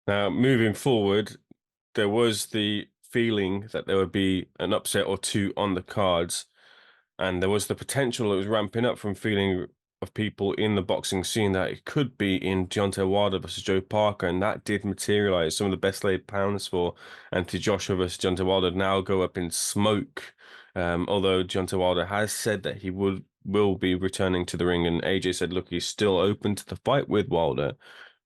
Now, moving forward, there was the feeling that there would be an upset or two on the cards, and there was the potential that was ramping up from feeling of people in the boxing scene that it could be in Deontay Wilder versus Joe Parker, and that did materialize. Some of the best laid pounds for Anthony Joshua versus Deontay Wilder now go up in smoke. Although Deontay Wilder has said that he will be returning to the ring, and AJ said, look, he's still open to the fight with Wilder.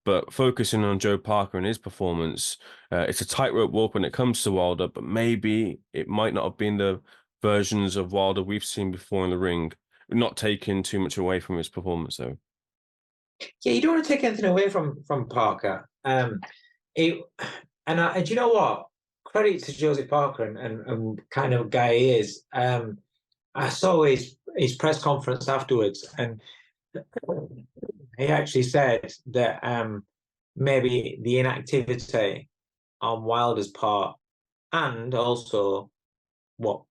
But focusing on Joe Parker and his performance, it's a tightrope walk when it comes to Wilder, but maybe it might not have been the versions of Wilder we've seen before in the ring, not taking too much away from his performance, though. Yeah, you don't want to take anything away from Parker. It, and do you know what? Credit to Josie Parker and kind of guy he is. I saw his press conference afterwards, and he actually said that maybe the inactivity on Wilder's part, and also what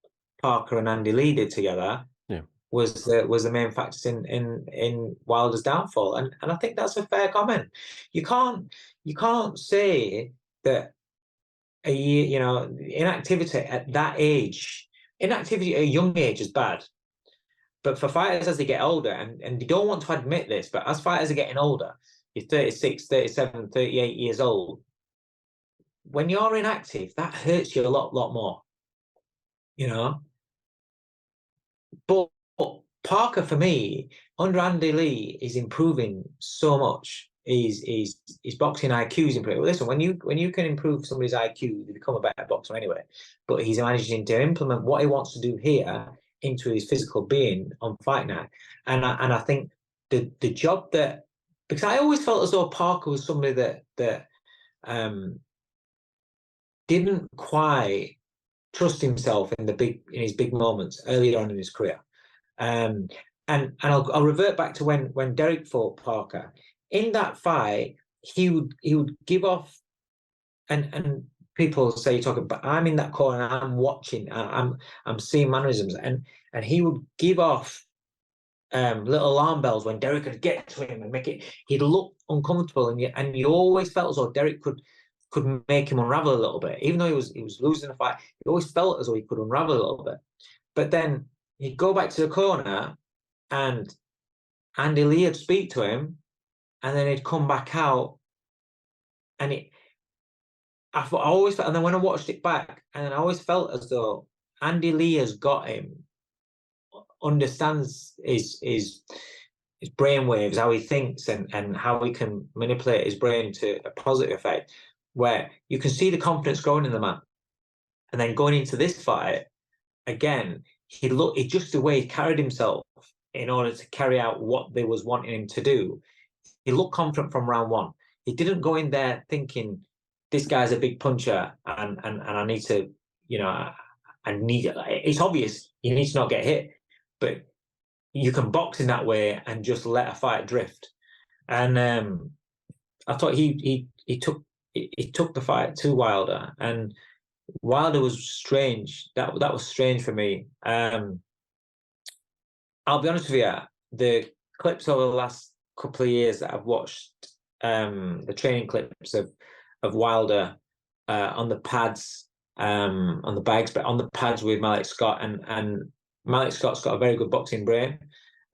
Parker and Andy Lee did together, Yeah. was the main factors in Wilder's downfall, and I think that's a fair comment. You can't say that inactivity at that age, inactivity at a young age is bad. But for fighters as they get older, and they don't want to admit this, but as fighters are getting older, you're 36, 37, 38 years old. When you're inactive, that hurts you a lot more, you know? But Parker, for me, under Andy Lee, is improving so much. His boxing IQ is improving. Listen, when you can improve somebody's IQ, they become a better boxer anyway. But he's managing to implement what he wants to do here into his physical being on fight night. And I think the job that, because I always felt as though Parker was somebody that didn't quite trust himself in his big moments earlier on in his career. And I'll revert back to when Derek fought Parker. In that fight, he would give off, and people say talking, but I'm in that corner, I'm watching, I'm seeing mannerisms, and he would give off little alarm bells when Derek would get to him and make it. He'd look uncomfortable, and you always felt as though Derek could make him unravel a little bit, even though he was losing the fight. He always felt as though he could unravel a little bit, but then he'd go back to the corner, and Andy Lee would speak to him, and then he'd come back out, and I always felt, and then when I watched it back, and I always felt as though Andy Lee has got him, understands his brain waves, how he thinks, and how he can manipulate his brain to a positive effect, where you can see the confidence growing in the man. And then going into this fight, again, he just the way he carried himself in order to carry out what they was wanting him to do. He looked confident from round one. He didn't go in there thinking, this guy's a big puncher, and I need to, it's obvious you need to not get hit, but you can box in that way and just let a fight drift. And I thought he took the fight to Wilder, and Wilder was strange. That was strange for me. I'll be honest with you, the clips over the last couple of years that I've watched, the training clips of Wilder on the pads, on the bags, but on the pads with Malik Scott, and Malik Scott's got a very good boxing brain.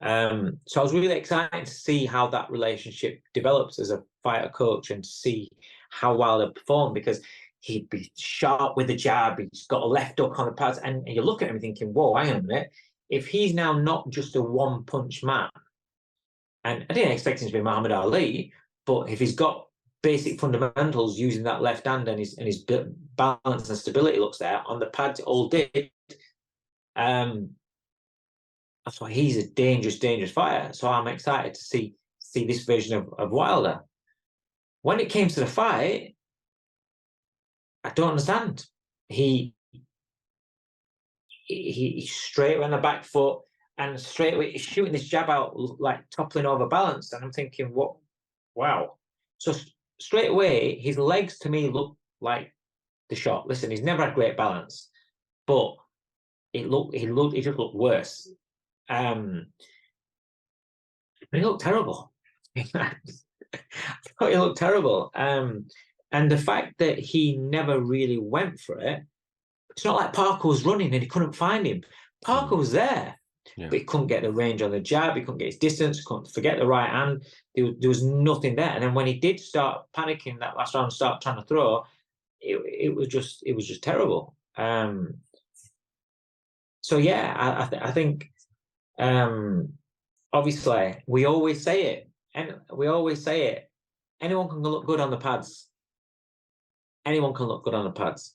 So I was really excited to see how that relationship develops as a fighter coach, and to see how Wilder performed, because he'd be sharp with the jab, he's got a left hook on the pads, and you look at him thinking, whoa, hang on a minute, if he's now not just a one-punch man, and I didn't expect him to be Muhammad Ali, but if he's got basic fundamentals using that left hand, and his balance and stability looks there on the pads, all did. That's why he's a dangerous fighter. So I'm excited to see this version of Wilder. When it came to the fight, I don't understand. He straight on the back foot, and straight away he's shooting this jab out, like toppling over balance, and I'm thinking, what? Wow. So straight away, his legs to me look like the shot. Listen, he's never had great balance, but he just looked worse. But he looked terrible. I thought he looked terrible. And And the fact that he never really went for it, it's not like Parker was running and he couldn't find him. Parker was there, Yeah. but he couldn't get the range on the jab. He couldn't get his distance. Couldn't forget the right hand. There was nothing there. And then when he did start panicking that last round, start trying to throw, it was just terrible. So yeah, I think obviously we always say it, and we always say it. Anyone can look good on the pads. Anyone can look good on the pads.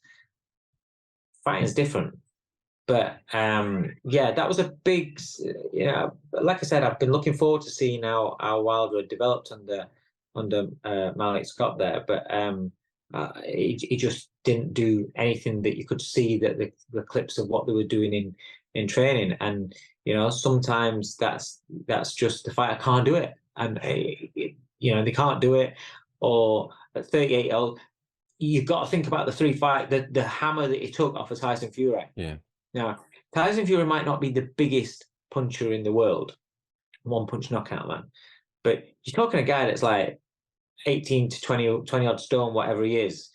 Fighting's different. But yeah, that was a big, like I said, I've been looking forward to seeing how Wilder had developed under Malik Scott there. But he just didn't do anything that you could see that the clips of what they were doing in training. And sometimes that's just the fighter can't do it, and they can't do it. Or at 38-year-old, you've got to think about the hammer that he took off of Tyson Fury. Yeah. Now, Tyson Fury might not be the biggest puncher in the world, one-punch knockout man, but you're talking a guy that's like 18 to 20 odd stone, whatever he is,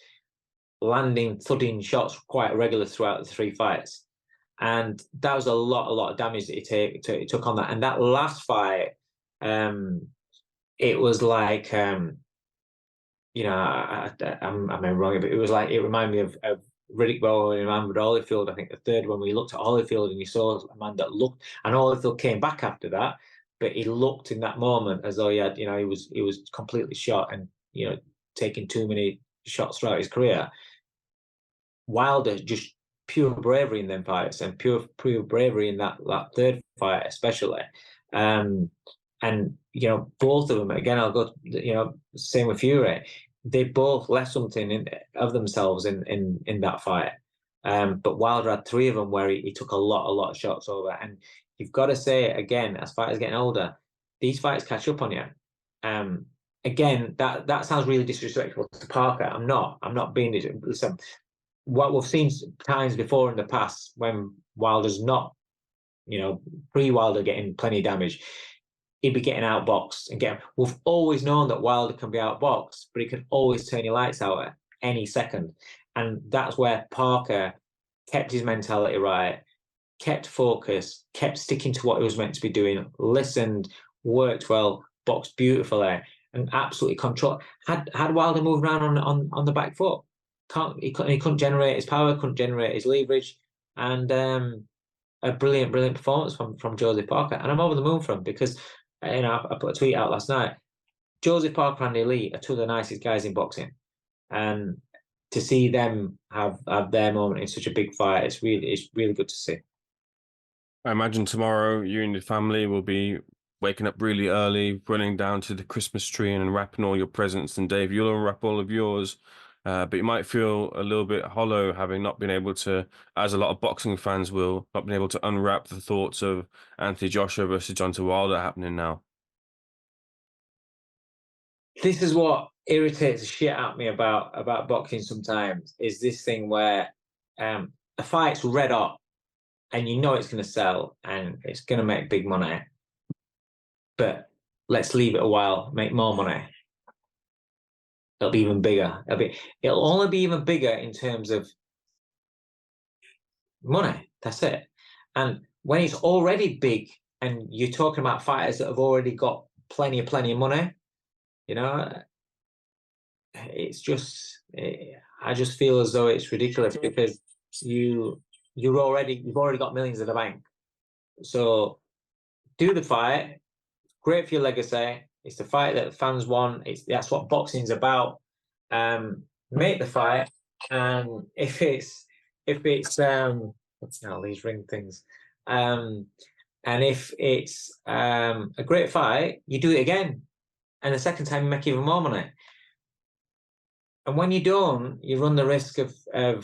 landing, thudding shots quite regular throughout the 3 fights. And that was a lot of damage that he took on that. And that last fight, it was like, I may be wrong, but it was like, it reminded me of Riddick Bowe and Amber Holyfield. I think the third one, when you looked at Holyfield and you saw a man that looked, and Holyfield came back after that, but he looked in that moment as though he was completely shot and taking too many shots throughout his career. Wilder just pure bravery in them fights, and pure bravery in that third fight especially. And both of them, again, I'll go, same with Fury. They both left something of themselves in that fight. But Wilder had 3 of them where he took a lot of shots over. And you've got to say, again, as fighters getting older, these fights catch up on you. Again, that sounds really disrespectful to Parker. I'm not being this. Listen, what we've seen times before in the past when Wilder's not, pre-Wilder getting plenty of damage, he'd be getting outboxed and we've always known that Wilder can be outboxed, but he can always turn your lights out at any second. And that's where Parker kept his mentality right, kept focus, kept sticking to what he was meant to be doing, listened, worked well, boxed beautifully, and absolutely controlled. Had Wilder moved around on the back foot, he couldn't generate his power, couldn't generate his leverage, and a brilliant performance from Joseph Parker. And I'm over the moon for him because I put a tweet out last night. Joseph Parker and Elite are 2 of the nicest guys in boxing, and to see them have their moment in such a big fight, it's really good to see. I imagine tomorrow you and your family will be waking up really early, running down to the Christmas tree and unwrapping all your presents. And Dave, you'll unwrap all of yours. But you might feel a little bit hollow having not been able to, as a lot of boxing fans will, not been able to unwrap the thoughts of Anthony Joshua versus Deontay Wilder happening now. This is what irritates the shit out of me about boxing sometimes, is this thing where a fight's red hot and it's going to sell and it's going to make big money, but let's leave it a while, make more money. It'll be even bigger. It'll only be even bigger in terms of money. That's it. And when it's already big and you're talking about fighters that have already got plenty of money, it's just, I just feel as though it's ridiculous because you've already got millions in the bank. So do the fight. Great for your legacy. It's the fight that fans want. That's what boxing's about. Make the fight, and if it's all these ring things, and if it's a great fight, you do it again, and the second time you make even more money. And when you don't, you run the risk of a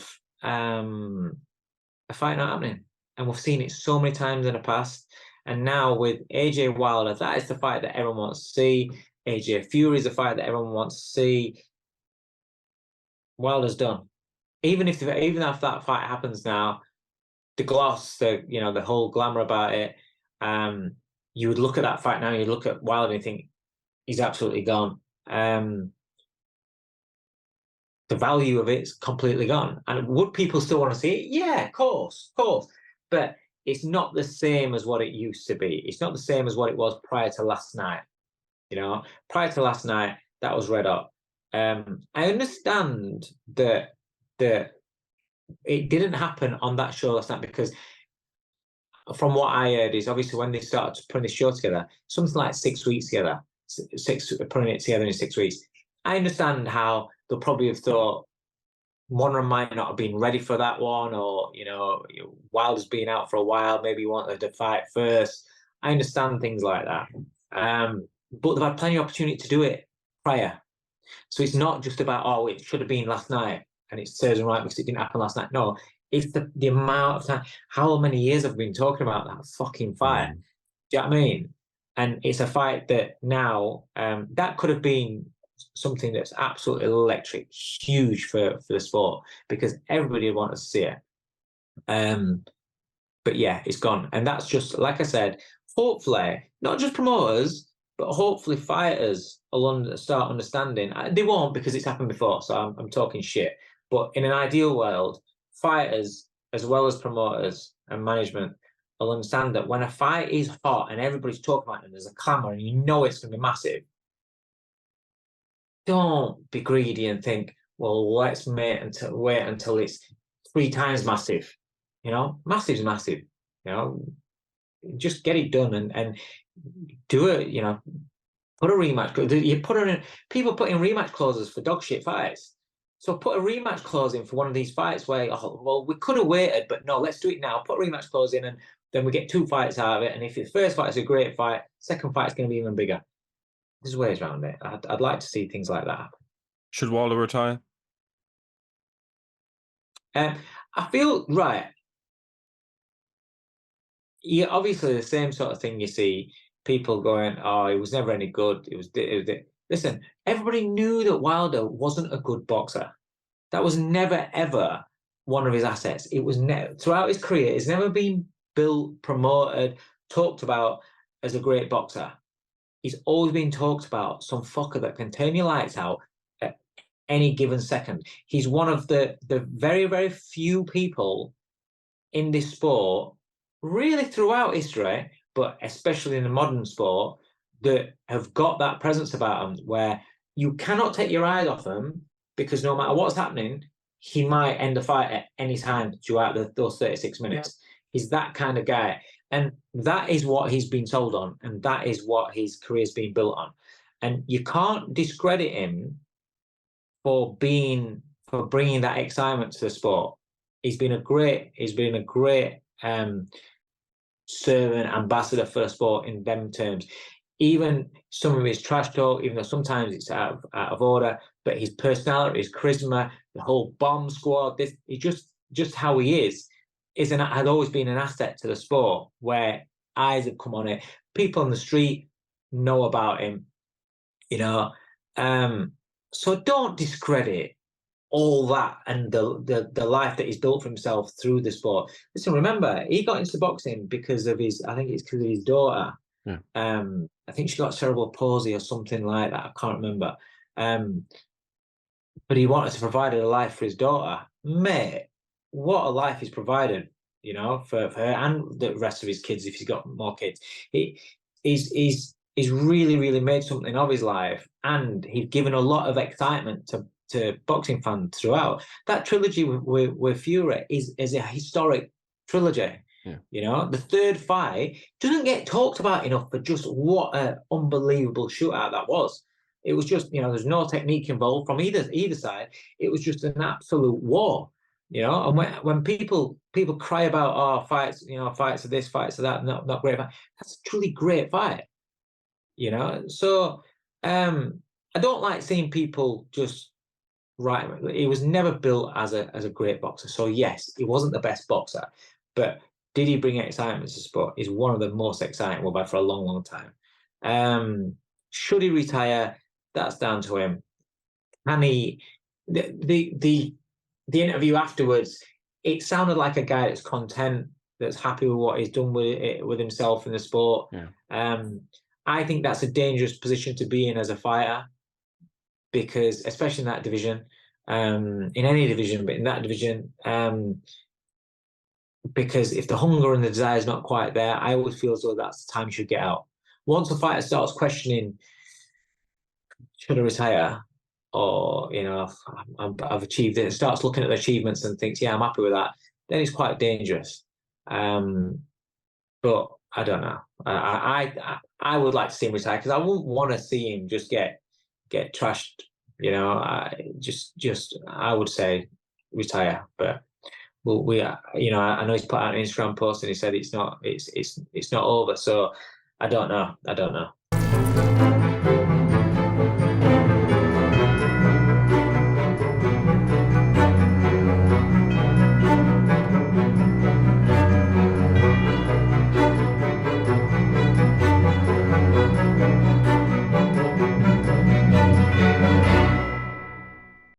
fight not happening. And we've seen it so many times in the past. And now with AJ Wilder, that is the fight that everyone wants to see. AJ Fury is the fight that everyone wants to see. Wilder's done. Even if that fight happens now, the gloss, the whole glamour about it, you would look at that fight now, you look at Wilder and think he's absolutely gone. the value of it's completely gone. And would people still want to see it? Yeah, of course, of course. But it's not the same as what it used to be. It's not the same as what it was prior to last night. You know, prior to last night, that was red hot. I understand that it didn't happen on that show last night because from what I heard is obviously when they started putting this show together, something like 6 weeks together, putting it together in 6 weeks. I understand how they'll probably have thought one of them might not have been ready for that one, or Wilder's been out for a while, maybe he wanted to fight first. I understand things like that, but they've had plenty of opportunity to do it prior. So it's not just about it should have been last night and it serves them right because it didn't happen last night. No, it's the amount of time. How many years have we been talking about that fucking fight? Do you know what I mean? And it's a fight that now that could have been something that's absolutely electric, huge for the sport because everybody wanted to see it. But yeah, it's gone, and that's just like I said. Hopefully, not just promoters, but hopefully fighters will start understanding. They won't because it's happened before, so I'm talking shit. But in an ideal world, fighters as well as promoters and management will understand that when a fight is hot and everybody's talking about it and there's a clamour and you know it's going to be massive, don't be greedy and think, well, let's wait until it's 3 times massive. Massive's massive. Just get it done and do it. Put a rematch. People put in rematch clauses for dog shit fights. So put a rematch clause in for one of these fights where, we could have waited, but no, let's do it now. Put a rematch clause in, and then we get 2 fights out of it. And if the first fight is a great fight, second fight is going to be even bigger. There's ways around it. I'd like to see things like that happen. Should Wilder retire? I feel right. Yeah, obviously the same sort of thing you see people going, "Oh, he was never any good." Listen, everybody knew that Wilder wasn't a good boxer. That was never ever one of his assets. It was never throughout his career. It's never been built, promoted, talked about as a great boxer. He's always been talked about some fucker that can turn your lights out at any given second. He's one of the very, very few people in this sport, really throughout history, but especially in the modern sport, that have got that presence about him where you cannot take your eyes off him because no matter what's happening, he might end the fight at any time throughout those 36 minutes. Yeah. He's that kind of guy. And that is what he's been sold on. And that is what his career's been built on. And you can't discredit him for bringing that excitement to the sport. He's been a great servant, ambassador for the sport in them terms. Even some of his trash talk, even though sometimes it's out of order, but his personality, his charisma, the whole bomb squad, just how he had always been an asset to the sport where eyes have come on it. People on the street know about him, so don't discredit all that and the life that he's built for himself through the sport. Listen, remember, he got into boxing because of his daughter. Yeah. I think she got cerebral palsy or something like that. I can't remember. But he wanted to provide a life for his daughter. Mate, what a life he's provided, for her and the rest of his kids if he's got more kids. He's really, really made something of his life, and he's given a lot of excitement to boxing fans throughout. That trilogy with Fury is a historic trilogy. Yeah. The third fight doesn't get talked about enough for just what an unbelievable shootout that was. It was just, there's no technique involved from either side. It was just an absolute war. And when people cry about fights, fights of this, fights of that, not great fight. That's a truly great fight. So I don't like seeing people just he was never built as a great boxer. So yes, he wasn't the best boxer, but did he bring excitement to the sport? He's one of the most exciting we've had for a long, long time. Should he retire? That's down to him. Can he? The interview afterwards, it sounded like a guy that's content, that's happy with what he's done with himself in the sport. Yeah. I think that's a dangerous position to be in as a fighter, because especially in that division, in any division, but in that division. Because if the hunger and the desire is not quite there, I always feel as though that's the time you should get out. Once a fighter starts questioning, should I retire? Or, I've achieved it, and starts looking at the achievements and thinks, yeah, I'm happy with that, then it's quite dangerous. But I don't know. I would like to see him retire because I wouldn't want to see him just get trashed. I would say retire, but I know he's put out an Instagram post and he said it's not over. So I don't know.